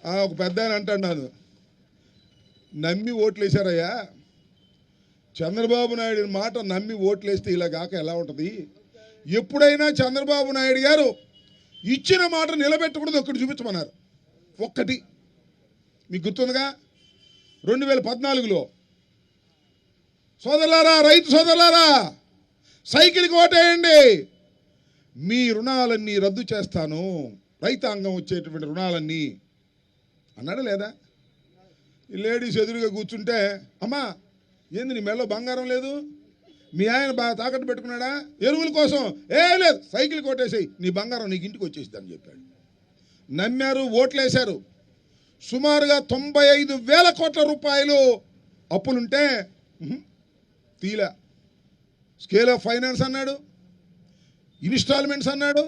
ఒక పెద్ద ఆయన అంటున్నాను, నమ్మి ఓట్లేశారయ్యా, చంద్రబాబు నాయుడు మాట నమ్మి ఓట్లేస్తే ఇలా కాక ఎలా ఉంటుంది? ఎప్పుడైనా చంద్రబాబు నాయుడు గారు ఇచ్చిన మాట నిలబెట్టకూడదు, ఒక్కటి చూపించమన్నారు. ఒక్కటి మీకు గుర్తుందిగా, 2014లో సోదరులారా, రైతు సోదరులారా, సైకిల్కి ఓటేయండి, మీ రుణాలన్నీ రద్దు చేస్తాను, రైతాంగం వచ్చేటువంటి రుణాలన్నీ అన్నాడు లేదా? ఈ లేడీస్ ఎదురుగా కూర్చుంటే, అమ్మా ఏంది నీ మెడలో బంగారం లేదు, మీ ఆయన బాగా తాకట్టు పెట్టుకున్నాడా, ఎరువుల కోసం? లేదు, సైకిల్ కొట్టేసేయి, నీ బంగారం నీకు ఇంటికి వచ్చేసి అని చెప్పాడు. నమ్మారు, ఓట్లేశారు. సుమారుగా 95,000 కోట్ల రూపాయలు అప్పులుంటే తీలా. స్కేల్ ఆఫ్ ఫైనాన్స్ అన్నాడు, ఇన్స్టాల్మెంట్స్ అన్నాడు,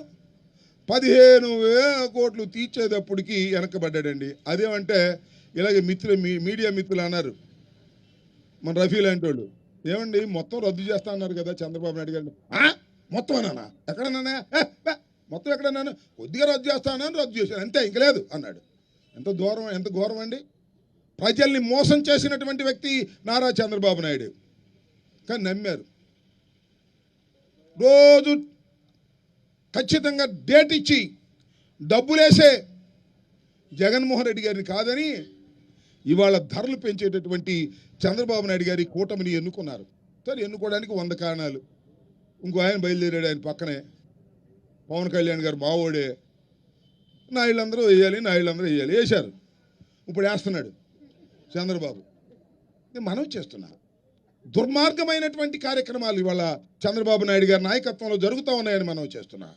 15,000 కోట్లు తీర్చేటప్పటికి వెనకబడ్డాడండి. అదేమంటే ఇలాగే మీడియా మిత్రులు అన్నారు, మన రఫీ లాంటి వాళ్ళు, ఏమండి మొత్తం రద్దు చేస్తా అన్నారు కదా చంద్రబాబు నాయుడు గారు. మొత్తం అన్నానా? ఎక్కడన్నా? మొత్తం ఎక్కడన్నాను? కొద్దిగా రద్దు చేస్తానని రద్దు చేశాను అంతే, ఇంక లేదు అన్నాడు. ఎంత ఘోరం అండి! ప్రజల్ని మోసం చేసినటువంటి వ్యక్తి నారా చంద్రబాబు నాయుడు. కానీ నమ్మారు. రోజు ఖచ్చితంగా డేట్ ఇచ్చి డబ్బులేసే జగన్మోహన్ రెడ్డి గారిని కాదని ఇవాళ ధరలు పెంచేటటువంటి చంద్రబాబు నాయుడు గారి కూటమిని ఎన్నుకున్నారు. సరే, ఎన్నుకోవడానికి 100 కారణాలు. ఇంకో ఆయన బయలుదేరాడు, ఆయన పక్కనే పవన్ కళ్యాణ్ గారు మావోడే, నా ఇళ్ళందరూ వేయాలి, వేశారు. ఇప్పుడు వేస్తున్నాడు చంద్రబాబు. నేను మనవి చేస్తున్నా, దుర్మార్గమైనటువంటి కార్యక్రమాలు ఇవాళ చంద్రబాబు నాయుడు గారి నాయకత్వంలో జరుగుతూ ఉన్నాయని మనవి చేస్తున్నా.